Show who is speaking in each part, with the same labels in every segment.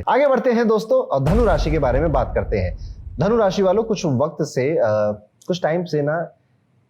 Speaker 1: आगे बढ़ते हैं दोस्तों और धनु राशि के बारे में बात करते हैं। धनु राशि वालों, कुछ वक्त से कुछ टाइम से ना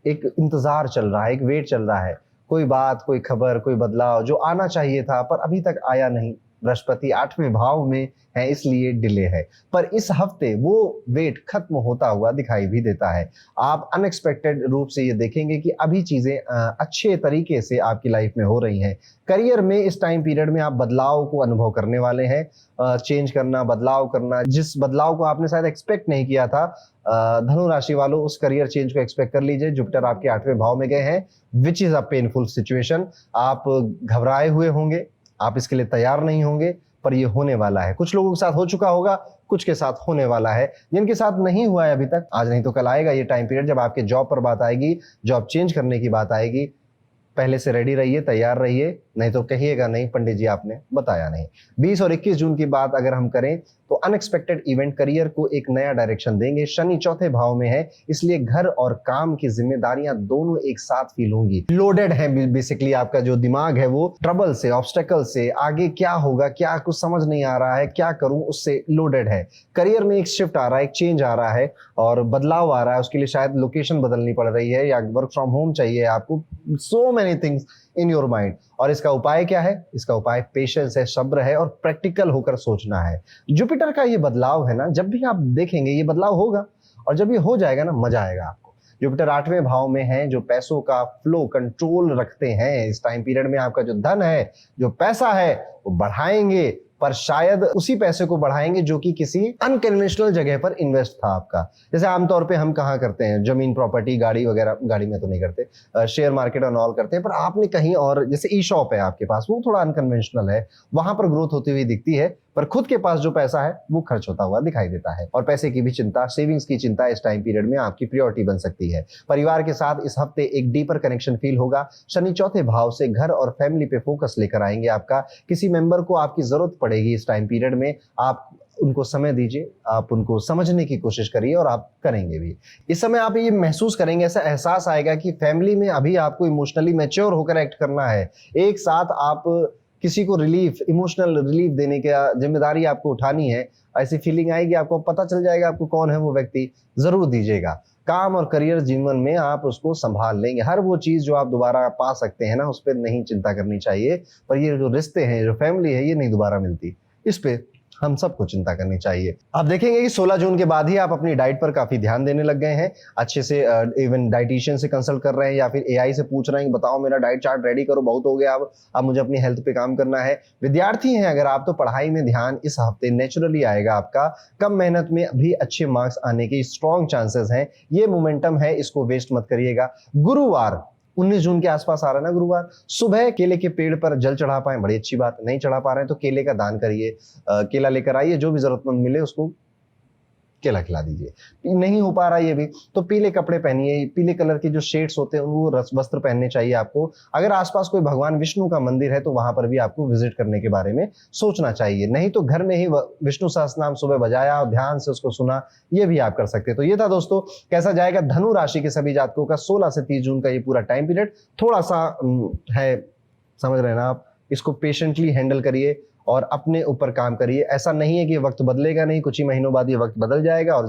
Speaker 1: एक इंतजार चल रहा है, एक वेट चल रहा है। कोई बात, कोई खबर, कोई बदलाव जो आना चाहिए था पर अभी तक आया नहीं। बृहस्पति 8वें भाव में है इसलिए डिले है, पर इस हफ्ते वो वेट खत्म होता हुआ दिखाई भी देता है। आप अनएक्सपेक्टेड रूप से ये देखेंगे कि अभी चीजें अच्छे तरीके से आपकी लाइफ में हो रही हैं। करियर में इस टाइम पीरियड में आप बदलाव को अनुभव करने वाले हैं। चेंज करना, बदलाव करना, जिस बदलाव को आपने शायद एक्सपेक्ट नहीं किया था, धनु राशि वालों उस करियर चेंज को एक्सपेक्ट कर लीजिए। जुपिटर आपके 8वें भाव में गए हैं, which is a painful situation. आप घबराए हुए होंगे, आप इसके लिए तैयार नहीं होंगे, पर ये होने वाला है। कुछ लोगों के साथ हो चुका होगा, कुछ के साथ होने वाला है। जिनके साथ नहीं हुआ है अभी तक, आज नहीं तो कल आएगा ये टाइम पीरियड जब आपके जॉब पर बात आएगी, जॉब चेंज करने की बात आएगी। पहले से रेडी रहिए, तैयार रहिए, नहीं तो कहिएगा नहीं पंडित जी आपने बताया नहीं। 20 और 21 जून की बात अगर हम करें तो अनएक्सपेक्टेड इवेंट करियर को एक नया डायरेक्शन देंगे। शनि 4थे भाव में है, इसलिए घर और काम की जिम्मेदारियां दोनों एक साथ फील होंगी। लोडेड है बेसिकली, आपका जो दिमाग है वो ट्रबल से, ऑब्स्टेकल से, आगे क्या होगा, क्या कुछ समझ नहीं आ रहा है, क्या करूं, उससे लोडेड है। करियर में एक शिफ्ट आ रहा है, एक चेंज आ रहा है और बदलाव आ रहा है। उसके लिए शायद लोकेशन बदलनी पड़ रही है या वर्क फ्रॉम होम चाहिए आपको। So many things in your mind. और इसका उपाय क्या है? इसका उपाय पेशेंस है, सब्र है और प्रैक्टिकल होकर सोचना है। जुपिटर का ये बदलाव है ना, जब भी आप देखेंगे ये बदलाव होगा और जब ये हो जाएगा ना, मजा आएगा आपको। जुपिटर 8वें भाव में है, जो पैसों का फ्लो कंट्रोल रखते हैं। इस टाइम पीरियड में आपका जो धन है, जो पैसा है, वो बढ़ाएंगे, पर शायद उसी पैसे को बढ़ाएंगे जो कि किसी अनकन्वेंशनल जगह पर इन्वेस्ट था आपका। जैसे आमतौर पे हम कहाँ करते हैं, जमीन, प्रॉपर्टी, गाड़ी वगैरह। गाड़ी में तो नहीं करते, शेयर मार्केट और ऑल करते हैं, पर आपने कहीं और, जैसे ई शॉप है आपके पास, वो थोड़ा अनकन्वेंशनल है, वहां पर ग्रोथ होती हुई दिखती है, पर खुद के पास जो पैसा है वो खर्च होता हुआ दिखाई देता है। और पैसे की भी चिंता, सेविंग्स की चिंता इस टाइम पीरियड में आपकी प्रायोरिटी बन सकती है। परिवार के साथ इस हफ्ते एक डीपर कनेक्शन फील होगा। शनि 4थे भाव से घर और फैमिली पे फोकस लेकर आएंगे आपका। किसी मेंबर को आपकी जरूरत पड़ेगी इस टाइम पीरियड में, आप उनको समय दीजिए, आप उनको समझने की कोशिश करिए और आप करेंगे भी। इस समय आप ये महसूस करेंगे, ऐसा एहसास आएगा कि फैमिली में अभी आपको इमोशनली मैच्योर होकर एक्ट करना है। एक साथ आप किसी को रिलीफ, इमोशनल रिलीफ देने की जिम्मेदारी आपको उठानी है। ऐसी फीलिंग आएगी, आपको पता चल जाएगा आपको कौन है वो व्यक्ति, जरूर दीजिएगा। काम और करियर जीवन में आप उसको संभाल लेंगे। हर वो चीज जो आप दोबारा पा सकते हैं ना, उस पर नहीं चिंता करनी चाहिए, पर ये जो रिश्ते हैं, जो फैमिली है, ये नहीं दोबारा मिलती, इस पे हम सबको चिंता करनी चाहिए। आप देखेंगे कि 16 जून के बाद ही आप अपनी डाइट पर काफी ध्यान देने लग गए हैं। अच्छे से इवन डाइटिशियन से कंसल्ट कर रहे हैं या फिर एआई से पूछ रहे हैं, बताओ मेरा डाइट चार्ट रेडी करो, बहुत हो गया, अब मुझे अपनी हेल्थ पे काम करना है। विद्यार्थी हैं अगर आप, तो पढ़ाई में ध्यान इस हफ्ते नेचुरली आएगा आपका। कम मेहनत में भी अच्छे मार्क्स आने के स्ट्रॉन्ग चांसेस हैं। ये मोमेंटम है, इसको वेस्ट मत करिएगा। गुरुवार 19 जून के आसपास आ रहा है ना गुरुवार, सुबह केले के पेड़ पर जल चढ़ा पाए, बड़ी अच्छी बात। नहीं चढ़ा पा रहे हैं तो केले का दान करिए, केला लेकर आइए, जो भी जरूरतमंद मिले उसको केला खिला दीजिए। नहीं हो पा रहा ये भी तो पीले कपड़े पहनिए, पीले कलर के जो शेड्स होते हैं वो वस्त्र पहनने चाहिए आपको। अगर आसपास कोई भगवान विष्णु का मंदिर है तो वहां पर भी आपको विजिट करने के बारे में सोचना चाहिए। नहीं तो घर में ही विष्णु सहस्त्रनाम सुबह बजाया और ध्यान से उसको सुना, ये भी आप कर सकते हैं। तो ये था दोस्तों, कैसा जाएगा धनु राशि के सभी जातकों का 16 से 30 जून का ये पूरा टाइम पीरियड। थोड़ा सा है, समझ रहे हैं ना आप, इसको पेशेंटली हैंडल करिए और अपने ऊपर काम करिए। ऐसा नहीं है कि वक्त बदलेगा नहीं, कुछ ही महीनों बाद ये वक्त बदल जाएगा और